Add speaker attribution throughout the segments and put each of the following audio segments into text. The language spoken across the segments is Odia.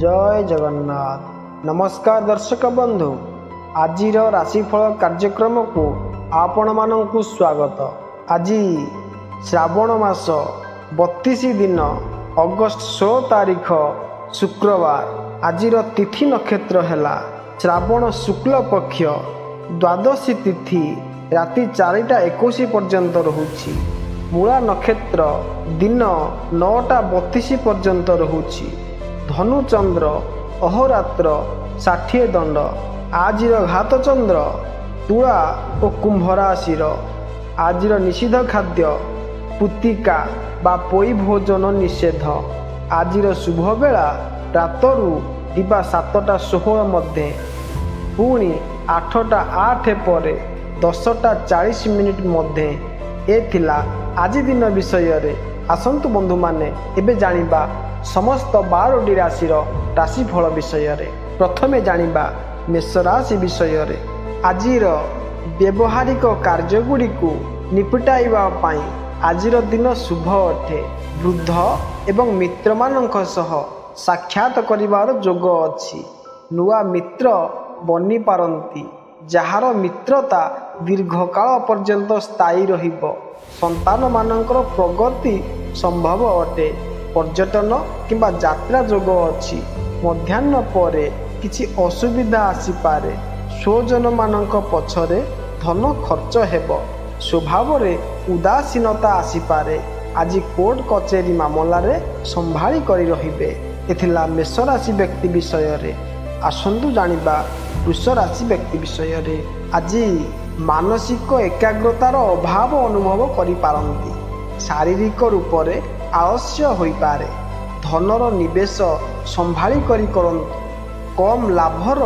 Speaker 1: जय जगन्नाथ। नमस्कार दर्शक बंधु, आज राशिफल कार्यक्रम को आपण मानकु स्वागत। आज श्रावण मास 32 दिन अगस्त 16 तारीख शुक्रवार। आज तिथि नक्षत्र है श्रावण शुक्ल पक्ष द्वादशी तिथि राति 4:21 पर्यंत रहुछि। मूला नक्षत्र दिन 9:32 पर्यंत रहुछि। धनुचंद्र अहोरात्र 60 दंड। आज घात चंद्र तुला और कुंभ राशि। आज निषिद्ध खाद्य पुतिका बा पोई भोजन निषेध। आज शुभ बेला रातरु दिबा 7:16 मध्य, पुणी 8:08 पर 10:40 मध्य। ए थिला आज दिन विषय रे। आसंतु बंधु माने एबे जानिबा समस्त 12टी राशिर राशिफल विषय रे। प्रथमे जानिबा मेष राशि विषय रे। आजिर व्यवहारिक कार्यगुड़ी को निपटाइबा पाई आजिर दिन शुभ अटे। वृद्ध एवं मित्र मानक सह साक्षात करिवार जोग अछि। नुआ मित्र बनी पारंती, जार मित्रता दीर्घकाल पर्यंत स्थायी रहिबो। संतान मानकर प्रगति संभव अटे। पर्यटन किंबा यात्रा जोग अछि। मध्याह्न परे किछि असुविधा आसीपारे। स्वजन मानक पछरे धन खर्च हेबो। स्वभाव रे उदासीनता आसीपारे। आज कोर्ट कचेरी मामला रे संभाली करी रहिबे। एथिला मेष राशि व्यक्ति विषय रे। आसंतु जानिबा वृष राशि व्यक्ति विषय रे। आज मानसिक एकाग्रतार अभाव अनुभव करि पारंती। शारीरिक रूप से आलस्य होई पारे। धनर निवेश संभाली करी करंतु। कम लाभर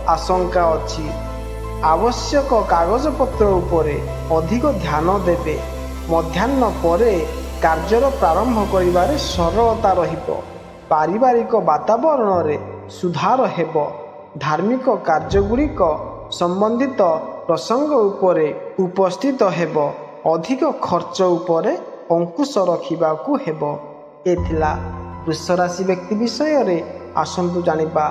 Speaker 1: आशंका अछि। आवश्यक कागज पत्र उपरे अधिक ध्यान देबे। मध्याह्न परे कार्यर प्रारंभ करिबारे सरलता रहिबो। पारिवारिक वातावरण रे सुधार हेबो। धार्मिक कार्यगुड़िक संबंधित प्रसंग उपरे उपस्थित हेबो। अधिक खर्च उपरे अंकुश रखिबाकू हेबो। एथिला वृष राशि व्यक्ति विषय रे। आसंतु जानिबा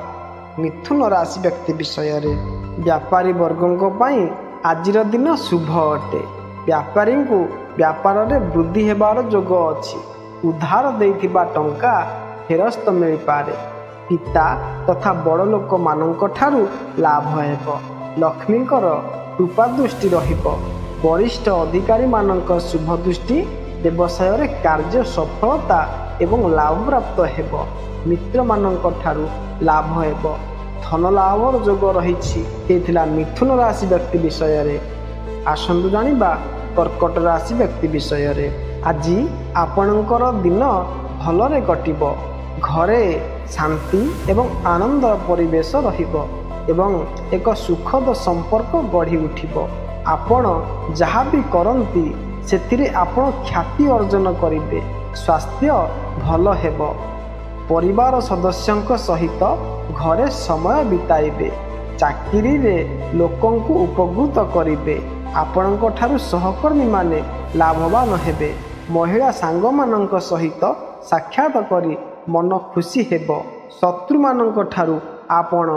Speaker 1: मिथुन राशि व्यक्ति विषय रे। व्यापारी वर्गों पाई आजिर दिन शुभ अटे। व्यापारी को व्यापार रे वृद्धि हेबार जोग अछि। उधार देइथिबा टंका फेरस्त मिल पारे। पिता तथा बड़ लोक मानक ठारू लाभ हेबो। लक्ष्मीकर कृपा दृष्टि रहिबो। वरिष्ठ अधिकारी मानक शुभ दृष्टि व्यवसाय रे कार्य सफलता एवं लाभ प्राप्त हेबो। मित्र मानक ठारू लाभ हेबो। धन लाभर जोग रहिछि। एथिला मिथुन राशि व्यक्ति विषय रे। आसंतु जानिबा कर्कट राशि व्यक्ति विषय रे। आज आपणकर दिन भलरे कटिबो। घरे शांति एवं आनंदर परिवेश रहिबो एवं एक सुखद संपर्क गढ़ी उठिबो। आपण जहाँ भी करंती सेथिरे आपण ख्याति अर्जन करिबे। स्वास्थ्य भल हेबो। परिवार सदस्यंक सहित घरे समय बिताइबे। चाकरी रे लोकंकु उपकृत करिबे। आपणक ठारू सहकर्मी माने लाभवान हेबे। महिला सांग मानक सहित साक्षात करी मन खुशी हेबो। शत्रु मानक ठारू आपण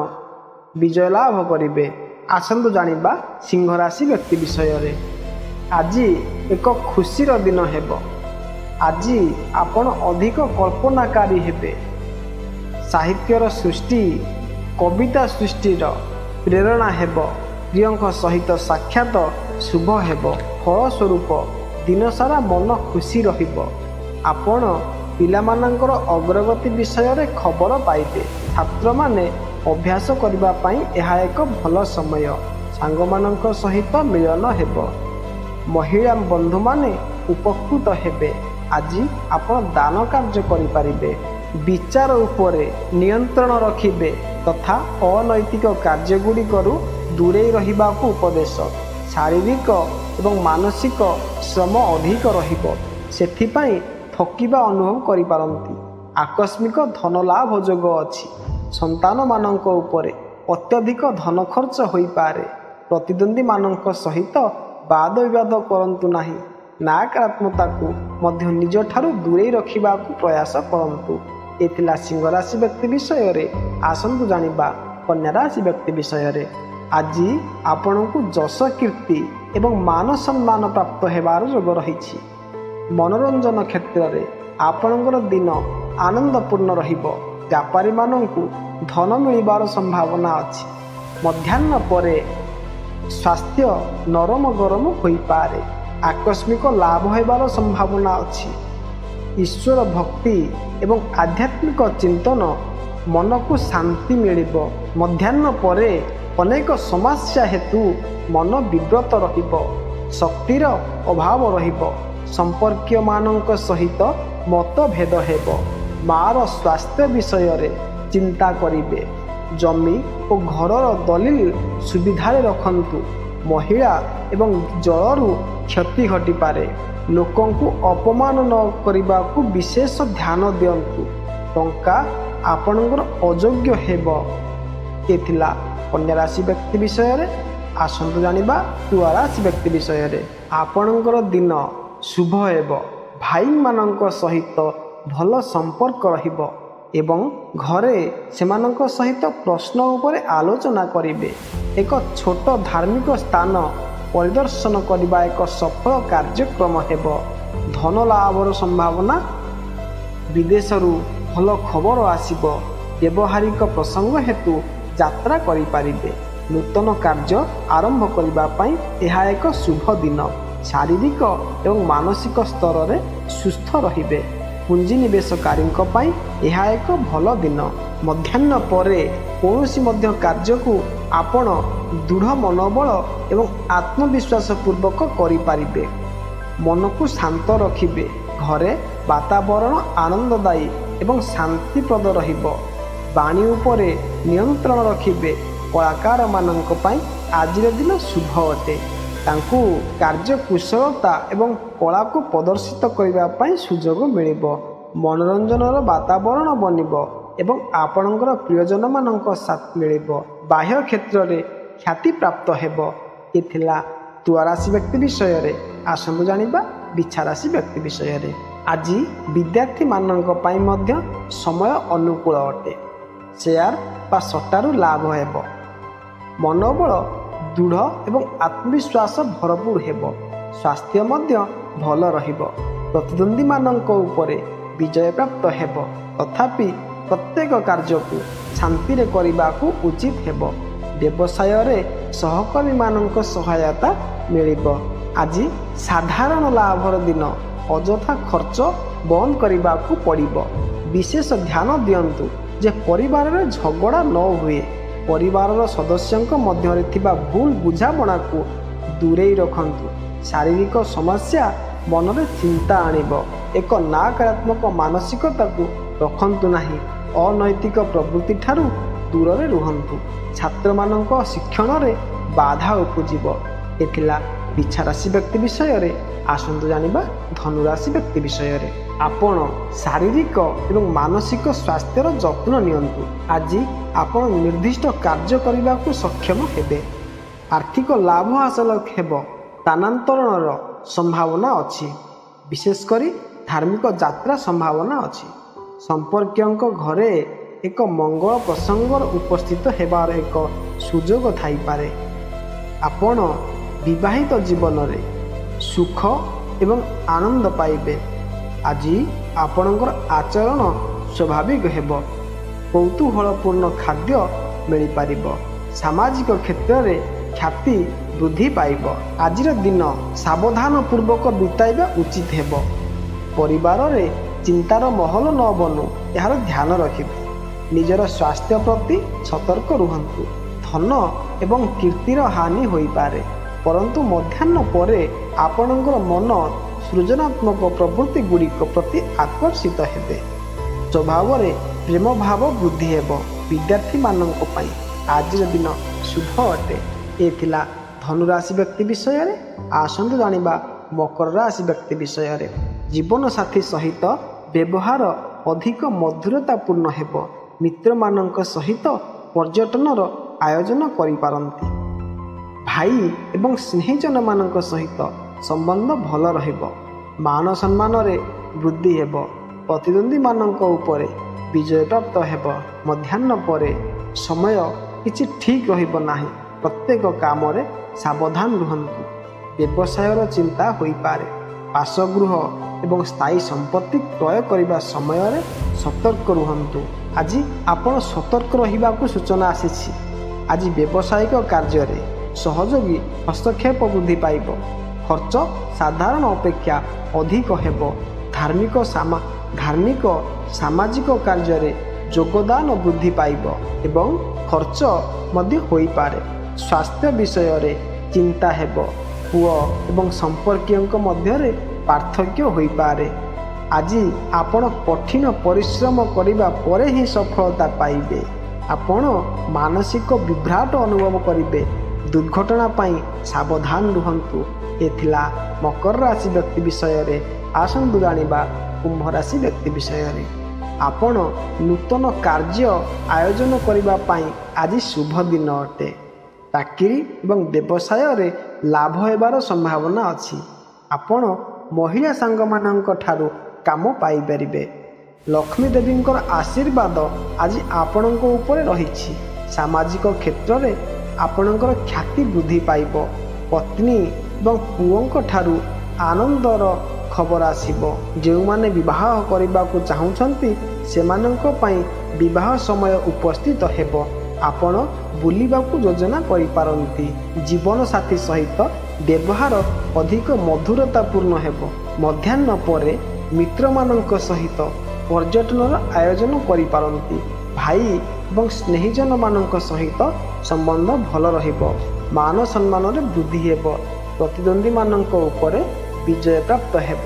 Speaker 1: विजय लाभ करिबे। आसंतु जानिबा सिंह राशि व्यक्ति विषय रे। आज एक खुशीर दिन हेबो। आज आपण अधिक कल्पनाकारी हेबे। साहित्यर सृष्टि कविता सृष्टिर प्रेरणा हेबो। प्रियंक सहित साक्षात शुभ हेबो। फलस्वरूप दिन सारा मन खुशी रहिबो। आपण पिलामानंकर अग्रगति विषय रे खबर पाइबे। छात्र माने अभ्यास करिबा पाई एहा एक भल समय। सांग मानक सहित मिलन हेबो। महिला बंधु माने उपकृत हेबे। आज आपण दान कार्य करि पारिबे। विचार उपरे नियंत्रण रखिबे तथा अनैतिक कार्यगुड़ी करू दूरे रहिबाकू उपदेश। शारीरिक एवं मानसिक श्रम अधिक रहिबो। सेथिपाई थकिबा अनुभव करि पारंती। आकस्मिक धन लाभ जोग अछि। संतान मानक उपरे अत्यधिक धन खर्च होई पारे। प्रतिद्वंदी मानक सहित वाद विवाद करंतु नाही। नकारात्मकता को मध्य निज ठारू दूरे रखिबाकू प्रयास करंतु। ଏ ଥିଲା ସିଂହ ରାଶି ବ୍ୟକ୍ତି ବିଷୟରେ। ଆସନ୍ତୁ ଜାଣିବା କନ୍ୟା ରାଶି ବ୍ୟକ୍ତି ବିଷୟରେ। ଆଜି ଆପଣଙ୍କୁ ଯଶ କୀର୍ତ୍ତି ଏବଂ ମାନ ସମ୍ମାନ ପ୍ରାପ୍ତ ହେବାର ଯୋଗ ରହିଛି। ମନୋରଞ୍ଜନ କ୍ଷେତ୍ରରେ ଆପଣଙ୍କର ଦିନ ଆନନ୍ଦପୂର୍ଣ୍ଣ ରହିବ। ବ୍ୟାପାରୀମାନଙ୍କୁ ଧନ ମିଳିବାର ସମ୍ଭାବନା ଅଛି। ମଧ୍ୟାହ୍ନ ପରେ ସ୍ୱାସ୍ଥ୍ୟ ନରମ ଗରମ ହୋଇପାରେ। ଆକସ୍ମିକ ଲାଭ ହେବାର ସମ୍ଭାବନା ଅଛି। ଈଶ୍ୱର ଭକ୍ତି ଏବଂ ଆଧ୍ୟାତ୍ମିକ ଚିନ୍ତନ ମନକୁ ଶାନ୍ତି ମିଳିବ। ମଧ୍ୟାହ୍ନ ପରେ ଅନେକ ସମସ୍ୟା ହେତୁ ମନ ବିବ୍ରତ ରହିବ। ଶକ୍ତିର ଅଭାବ ରହିବ। ସମ୍ପର୍କୀୟମାନଙ୍କ ସହିତ ମତଭେଦ ହେବ। ମା'ର ସ୍ୱାସ୍ଥ୍ୟ ବିଷୟରେ ଚିନ୍ତା କରିବେ। ଜମି ଓ ଘରର ଦଲିଲ ସୁବିଧାରେ ରଖନ୍ତୁ। ମହିଳା ଏବଂ ଜଳରୁ କ୍ଷତି ଘଟିପାରେ। ଲୋକଙ୍କୁ ଅପମାନ ନ କରିବାକୁ ବିଶେଷ ଧ୍ୟାନ ଦିଅନ୍ତୁ। ଟଙ୍କା ଆପଣଙ୍କର ଅଯୋଗ୍ୟ ହେବ। ଏ ଥିଲା କନ୍ୟା ରାଶି ବ୍ୟକ୍ତି ବିଷୟରେ। ଆସନ୍ତୁ ଜାଣିବା ତୁଳା ରାଶି ବ୍ୟକ୍ତି ବିଷୟରେ। ଆପଣଙ୍କର ଦିନ ଶୁଭ ହେବ। ଭାଇମାନଙ୍କ ସହିତ ଭଲ ସମ୍ପର୍କ ରହିବ ଏବଂ ଘରେ ସେମାନଙ୍କ ସହିତ ପ୍ରଶ୍ନ ଉପରେ ଆଲୋଚନା କରିବେ। ଏକ ଛୋଟ ଧାର୍ମିକ ସ୍ଥାନ ପରିଦର୍ଶନ କରିବା ଏକ ସଫଳ କାର୍ଯ୍ୟକ୍ରମ ହେବ। ଧନ ଲାଭର ସମ୍ଭାବନା। ବିଦେଶରୁ ଭଲ ଖବର ଆସିବ। ବ୍ୟବହାରିକ ପ୍ରସଙ୍ଗ ହେତୁ ଯାତ୍ରା କରିପାରିବେ। ନୂତନ କାର୍ଯ୍ୟ ଆରମ୍ଭ କରିବା ପାଇଁ ଏହା ଏକ ଶୁଭ ଦିନ। ଶାରୀରିକ ଏବଂ ମାନସିକ ସ୍ତରରେ ସୁସ୍ଥ ରହିବେ। ପୁଞ୍ଜିନିବେଶକାରୀଙ୍କ ପାଇଁ ଏହା ଏକ ଭଲ ଦିନ। ମଧ୍ୟାହ୍ନ ପରେ କୌଣସି ମଧ୍ୟ କାର୍ଯ୍ୟକୁ ଆପଣ ଦୃଢ଼ ମନୋବଳ ଏବଂ ଆତ୍ମବିଶ୍ୱାସ ପୂର୍ବକ କରିପାରିବେ। ମନକୁ ଶାନ୍ତ ରଖିବେ। ଘରେ ବାତାବରଣ ଆନନ୍ଦଦାୟୀ ଏବଂ ଶାନ୍ତିପ୍ରଦ ରହିବ। ବାଣୀ ଉପରେ ନିୟନ୍ତ୍ରଣ ରଖିବେ। କଳାକାରମାନଙ୍କ ପାଇଁ ଆଜିର ଦିନ ଶୁଭ ଅଟେ। ତାଙ୍କୁ କାର୍ଯ୍ୟକୁଶଳତା ଏବଂ କଳାକୁ ପ୍ରଦର୍ଶିତ କରିବା ପାଇଁ ସୁଯୋଗ ମିଳିବ। ମନୋରଞ୍ଜନର ବାତାବରଣ ବନିବ ଏବଂ ଆପଣଙ୍କର ପ୍ରିୟଜନମାନଙ୍କ ସାଥ ମିଳିବ। ବାହ୍ୟ କ୍ଷେତ୍ରରେ ଖ୍ୟାତିପ୍ରାପ୍ତ ହେବ। ଏ ଥିଲା ତୁଳା ରାଶି ବ୍ୟକ୍ତି ବିଷୟରେ। ଆସନ୍ତୁ ଜାଣିବା ବିଛା ରାଶି ବ୍ୟକ୍ତି ବିଷୟରେ। ଆଜି ବିଦ୍ୟାର୍ଥୀମାନଙ୍କ ପାଇଁ ମଧ୍ୟ ସମୟ ଅନୁକୂଳ ଅଟେ। ସେୟାର ବା ସଟ୍ଟାରୁ ଲାଭ ହେବ। ମନୋବଳ ଦୃଢ଼ ଏବଂ ଆତ୍ମବିଶ୍ୱାସ ଭରପୁର ହେବ। ସ୍ୱାସ୍ଥ୍ୟ ମଧ୍ୟ ଭଲ ରହିବ। ପ୍ରତିଦ୍ୱନ୍ଦ୍ୱୀମାନଙ୍କ ଉପରେ ବିଜୟ ପ୍ରାପ୍ତ ହେବ। ତଥାପି ପ୍ରତ୍ୟେକ କାର୍ଯ୍ୟକୁ ଶାନ୍ତିରେ କରିବାକୁ ଉଚିତ ହେବ। ବ୍ୟବସାୟରେ ସହକର୍ମୀମାନଙ୍କ ସହାୟତା ମିଳିବ। ଆଜି ସାଧାରଣ ଲାଭର ଦିନ। ଅଯଥା ଖର୍ଚ୍ଚ ବନ୍ଦ କରିବାକୁ ପଡ଼ିବ। ବିଶେଷ ଧ୍ୟାନ ଦିଅନ୍ତୁ ଯେ ପରିବାରରେ ଝଗଡ଼ା ନ ହୁଏ। ପରିବାରର ସଦସ୍ୟଙ୍କ ମଧ୍ୟରେ ଥିବା ଭୁଲ ବୁଝାମଣାକୁ ଦୂରେଇ ରଖନ୍ତୁ। ଶାରୀରିକ ସମସ୍ୟା ମନରେ ଚିନ୍ତା ଆଣିବ। ଏକ ନକାରାତ୍ମକ ମାନସିକତାକୁ ରଖନ୍ତୁ ନାହିଁ। ଅନୈତିକ ପ୍ରବୃତ୍ତି ଠାରୁ ଦୂରରେ ରୁହନ୍ତୁ। ଛାତ୍ରମାନଙ୍କ ଶିକ୍ଷଣରେ ବାଧା ଉପୁଜିବ। ଏ ଥିଲା ବିଛା ରାଶି ବ୍ୟକ୍ତି ବିଷୟରେ। ଆସନ୍ତୁ ଜାଣିବା ଧନୁରାଶି ବ୍ୟକ୍ତି ବିଷୟରେ। ଆପଣ ଶାରୀରିକ ଏବଂ ମାନସିକ ସ୍ୱାସ୍ଥ୍ୟର ଯତ୍ନ ନିଅନ୍ତୁ। ଆଜି ଆପଣ ନିର୍ଦ୍ଦିଷ୍ଟ କାର୍ଯ୍ୟ କରିବାକୁ ସକ୍ଷମ ହେବେ। ଆର୍ଥିକ ଲାଭ ହାସଲ ହେବ। ସ୍ଥାନାନ୍ତରଣର ସମ୍ଭାବନା ଅଛି। ବିଶେଷ କରି ଧାର୍ମିକ ଯାତ୍ରା ସମ୍ଭାବନା ଅଛି। ସମ୍ପର୍କୀୟଙ୍କ ଘରେ ଏକ ମଙ୍ଗଳ ପ୍ରସଙ୍ଗର ଉପସ୍ଥିତ ହେବାର ଏକ ସୁଯୋଗ ଥାଇପାରେ। ଆପଣ ବିବାହିତ ଜୀବନରେ ସୁଖ ଏବଂ ଆନନ୍ଦ ପାଇବେ। ଆଜି ଆପଣଙ୍କର ଆଚରଣ ସ୍ୱାଭାବିକ ହେବ। କୌତୂହଳପୂର୍ଣ୍ଣ ଖାଦ୍ୟ ମିଳିପାରିବ। ସାମାଜିକ କ୍ଷେତ୍ରରେ ଖ୍ୟାତି ବୃଦ୍ଧି ପାଇବ। ଆଜିର ଦିନ ସାବଧାନପୂର୍ବକ ବିତାଇବା ଉଚିତ ହେବ। ପରିବାରରେ ଚିନ୍ତାର ମହଲ ନ ବନୁ ଏହାର ଧ୍ୟାନ ରଖିବେ। ନିଜର ସ୍ୱାସ୍ଥ୍ୟ ପ୍ରତି ସତର୍କ ରୁହନ୍ତୁ। ଧନ ଏବଂ କୀର୍ତ୍ତିର ହାନି ହୋଇପାରେ। ପରନ୍ତୁ ମଧ୍ୟାହ୍ନ ପରେ ଆପଣଙ୍କର ମନ ସୃଜନାତ୍ମକ ପ୍ରବୃତ୍ତି ଗୁଡ଼ିକ ପ୍ରତି ଆକର୍ଷିତ ହେବେ। ସ୍ୱଭାବରେ ପ୍ରେମ ଭାବ ବୃଦ୍ଧି ହେବ। ବିଦ୍ୟାର୍ଥୀମାନଙ୍କ ପାଇଁ ଆଜିର ଦିନ ଶୁଭ ଅଟେ। ଏ ଥିଲା ଧନୁରାଶି ବ୍ୟକ୍ତି ବିଷୟରେ। ଆସନ୍ତୁ ଜାଣିବା ମକର ରାଶି ବ୍ୟକ୍ତି ବିଷୟରେ। ଜୀବନସାଥୀ ସହିତ ବ୍ୟବହାର ଅଧିକ ମଧୁରତାପୂର୍ଣ୍ଣ ହେବ। ମିତ୍ରମାନଙ୍କ ସହିତ ପର୍ଯ୍ୟଟନର ଆୟୋଜନ କରିପାରନ୍ତି। ଭାଇ ଏବଂ ସ୍ନେହିଜନମାନଙ୍କ ସହିତ ସମ୍ବନ୍ଧ ଭଲ ରହିବ। ମାନ ସମ୍ମାନରେ ବୃଦ୍ଧି ହେବ। ପ୍ରତିଦ୍ୱନ୍ଦ୍ୱୀମାନଙ୍କ ଉପରେ ବିଜୟ ପ୍ରାପ୍ତ ହେବ। ମଧ୍ୟାହ୍ନ ପରେ ସମୟ କିଛି ଠିକ୍ ରହିବ ନାହିଁ। ପ୍ରତ୍ୟେକ କାମରେ ସାବଧାନ ରୁହନ୍ତୁ। ବ୍ୟବସାୟର ଚିନ୍ତା ହୋଇପାରେ। ବାସଗୃହ ଏବଂ ସ୍ଥାୟୀ ସମ୍ପତ୍ତି କ୍ରୟ କରିବା ସମୟରେ ସତର୍କ ରୁହନ୍ତୁ। ଆଜି ଆପଣ ସତର୍କ ରହିବାକୁ ସୂଚନା ଆସିଛି। ଆଜି ବ୍ୟବସାୟିକ କାର୍ଯ୍ୟରେ ସହଯୋଗୀ ହସ୍ତକ୍ଷେପ ବୃଦ୍ଧି ପାଇବ। ଖର୍ଚ୍ଚ ସାଧାରଣ ଅପେକ୍ଷା ଅଧିକ ହେବ। ଧାର୍ମିକ ସାମାଜିକ କାର୍ଯ୍ୟରେ ଯୋଗଦାନ ବୃଦ୍ଧି ପାଇବ ଏବଂ ଖର୍ଚ୍ଚ ମଧ୍ୟ ହୋଇପାରେ। ସ୍ୱାସ୍ଥ୍ୟ ବିଷୟରେ ଚିନ୍ତା ହେବ। ପୁଅ ଏବଂ ସମ୍ପର୍କୀୟଙ୍କ ମଧ୍ୟରେ ପାର୍ଥକ୍ୟ ହୋଇପାରେ। ଆଜି ଆପଣ କଠିନ ପରିଶ୍ରମ କରିବା ପରେ ହିଁ ସଫଳତା ପାଇବେ। ଆପଣ ମାନସିକ ବିଭ୍ରାଟ ଅନୁଭବ କରିବେ। ଦୁର୍ଘଟଣା ପାଇଁ ସାବଧାନ ରୁହନ୍ତୁ। ଏ ଥିଲା ମକର ରାଶି ବ୍ୟକ୍ତି ବିଷୟରେ। ଆସନ୍ତୁ ଜାଣିବା କୁମ୍ଭ ରାଶି ବ୍ୟକ୍ତି ବିଷୟରେ। ଆପଣ ନୂତନ କାର୍ଯ୍ୟ ଆୟୋଜନ କରିବା ପାଇଁ ଆଜି ଶୁଭ ଦିନ ଅଟେ। ଚାକିରି ଏବଂ ବ୍ୟବସାୟରେ ଲାଭ ହେବାର ସମ୍ଭାବନା ଅଛି। ଆପଣ ମହିଳା ସାଙ୍ଗମାନଙ୍କ ଠାରୁ କାମ ପାଇପାରିବେ। ଲକ୍ଷ୍ମୀ ଦେବୀଙ୍କର ଆଶୀର୍ବାଦ ଆଜି ଆପଣଙ୍କ ଉପରେ ରହିଛି। ସାମାଜିକ କ୍ଷେତ୍ରରେ ଆପଣଙ୍କର ଖ୍ୟାତି ବୃଦ୍ଧି ପାଇବ। ପତ୍ନୀ ଏବଂ ପୁଅଙ୍କ ଠାରୁ ଆନନ୍ଦର ଖବର ଆସିବ। ଯେଉଁମାନେ ବିବାହ କରିବାକୁ ଚାହୁଁଛନ୍ତି ସେମାନଙ୍କ ପାଇଁ ବିବାହ ସମୟ ଉପସ୍ଥିତ ହେବ। ଆପଣ ବୁଲିବାକୁ ଯୋଜନା କରିପାରନ୍ତି। ଜୀବନସାଥୀ ସହିତ ବ୍ୟବହାର ଅଧିକ ମଧୁରତାପୂର୍ଣ୍ଣ ହେବ। ମଧ୍ୟାହ୍ନ ପରେ ମିତ୍ରମାନଙ୍କ ସହିତ ପର୍ଯ୍ୟଟନର ଆୟୋଜନ କରିପାରନ୍ତି। ଭାଇ ଏବଂ ସ୍ନେହିଜନମାନଙ୍କ ସହିତ ସମ୍ବନ୍ଧ ଭଲ ରହିବ। ମାନ ସମ୍ମାନରେ ବୃଦ୍ଧି ହେବ। ପ୍ରତିଦ୍ୱନ୍ଦ୍ୱୀମାନଙ୍କ ଉପରେ ବିଜୟ ପ୍ରାପ୍ତ ହେବ।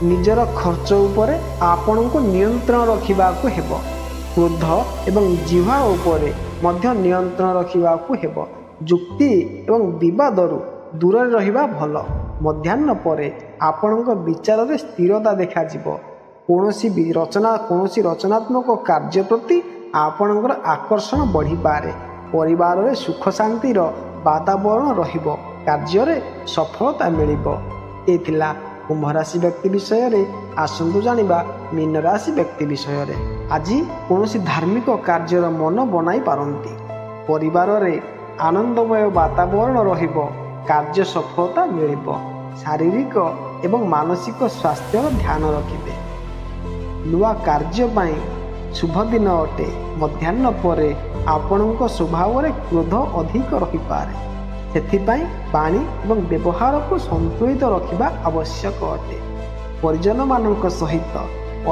Speaker 1: ନିଜର ଖର୍ଚ୍ଚ ଉପରେ ଆପଣଙ୍କୁ ନିୟନ୍ତ୍ରଣ ରଖିବାକୁ ହେବ। କ୍ରୋଧ ଏବଂ ଜିହ୍ୱା ଉପରେ ମଧ୍ୟ ନିୟନ୍ତ୍ରଣ ରଖିବାକୁ ହେବ। ଯୁକ୍ତି ଏବଂ ବିବାଦରୁ ଦୂରରେ ରହିବା ଭଲ। ମଧ୍ୟାହ୍ନ ପରେ ଆପଣଙ୍କ ବିଚାରରେ ସ୍ଥିରତା ଦେଖାଯିବ। କୌଣସି ରଚନାତ୍ମକ କାର୍ଯ୍ୟ ପ୍ରତି ଆପଣଙ୍କର ଆକର୍ଷଣ ବଢ଼ିପାରେ। ପରିବାରରେ ସୁଖ ଶାନ୍ତିର ବାତାବରଣ ରହିବ। କାର୍ଯ୍ୟରେ ସଫଳତା ମିଳିବ। ଏ ଥିଲା କୁମ୍ଭ ରାଶି ବ୍ୟକ୍ତି ବିଷୟରେ। ଆସନ୍ତୁ ଜାଣିବା ମୀନ ରାଶି ବ୍ୟକ୍ତି ବିଷୟରେ। ଆଜି କୌଣସି ଧାର୍ମିକ କାର୍ଯ୍ୟର ମନ ବନାଇ ପାରନ୍ତି। ପରିବାରରେ ଆନନ୍ଦମୟ ବାତାବରଣ ରହିବ। କାର୍ଯ୍ୟ ସଫଳତା ମିଳିବ। ଶାରୀରିକ ଏବଂ ମାନସିକ ସ୍ୱାସ୍ଥ୍ୟର ଧ୍ୟାନ ରଖିବେ। ନୂଆ କାର୍ଯ୍ୟ ପାଇଁ ଶୁଭ ଦିନ ଅଟେ। ମଧ୍ୟାହ୍ନ ପରେ ଆପଣଙ୍କ ସ୍ୱଭାବରେ କ୍ରୋଧ ଅଧିକ ରହିପାରେ। ସେଥିପାଇଁ ବାଣୀ ଏବଂ ବ୍ୟବହାରକୁ ସନ୍ତୁଳିତ ରଖିବା ଆବଶ୍ୟକ ଅଟେ। ପରିଜନମାନଙ୍କ ସହିତ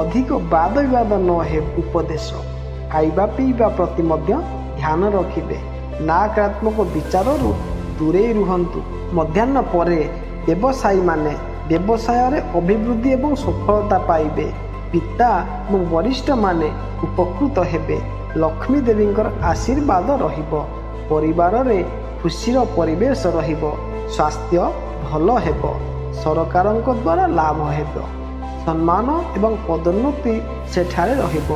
Speaker 1: ଅଧିକ ବାଦ ବିବାଦ ନ ହେଉ ଉପଦେଶ। ଖାଇବା ପିଇବା ପ୍ରତି ମଧ୍ୟ ଧ୍ୟାନ ରଖିବେ। ନକାରାତ୍ମକ ବିଚାରରୁ ଦୂରେଇ ରୁହନ୍ତୁ। ମଧ୍ୟାହ୍ନ ପରେ ବ୍ୟବସାୟୀମାନେ ବ୍ୟବସାୟରେ ଅଭିବୃଦ୍ଧି ଏବଂ ସଫଳତା ପାଇବେ। ପିତା ଏବଂ ବରିଷ୍ଠମାନେ ଉପକୃତ ହେବେ। ଲକ୍ଷ୍ମୀ ଦେବୀଙ୍କର ଆଶୀର୍ବାଦ ରହିବ। ପରିବାରରେ ଖୁସିର ପରିବେଶ ରହିବ। ସ୍ୱାସ୍ଥ୍ୟ ଭଲ ହେବ। ସରକାରଙ୍କ ଦ୍ୱାରା ଲାଭ ହେବ। ସମ୍ମାନ ଏବଂ ପଦୋନ୍ନତି ସେଠାରେ ରହିବ।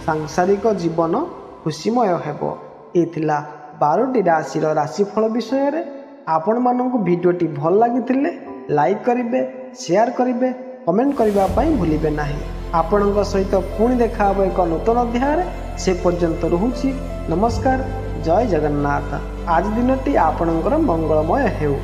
Speaker 1: ସାଂସାରିକ ଜୀବନ ଖୁସିମୟ ହେବ। ଏ ଥିଲା 12ଟି ରାଶିର ରାଶିଫଳ ବିଷୟରେ। ଆପଣମାନଙ୍କୁ ଭିଡ଼ିଓଟି ଭଲ ଲାଗିଥିଲେ ଲାଇକ୍ କରିବେ, ସେୟାର କରିବେ, କମେଣ୍ଟ କରିବା ପାଇଁ ଭୁଲିବେ ନାହିଁ। ଆପଣଙ୍କ ସହିତ ପୁଣି ଦେଖା ହେବ ଏକ ନୂତନ ଅଧ୍ୟାୟରେ। ସେ ପର୍ଯ୍ୟନ୍ତ ରହୁଛି ନମସ୍କାର। ଜୟ ଜଗନ୍ନାଥ। ଆଜି ଦିନଟି ଆପଣଙ୍କର ମଙ୍ଗଳମୟ ହେଉ।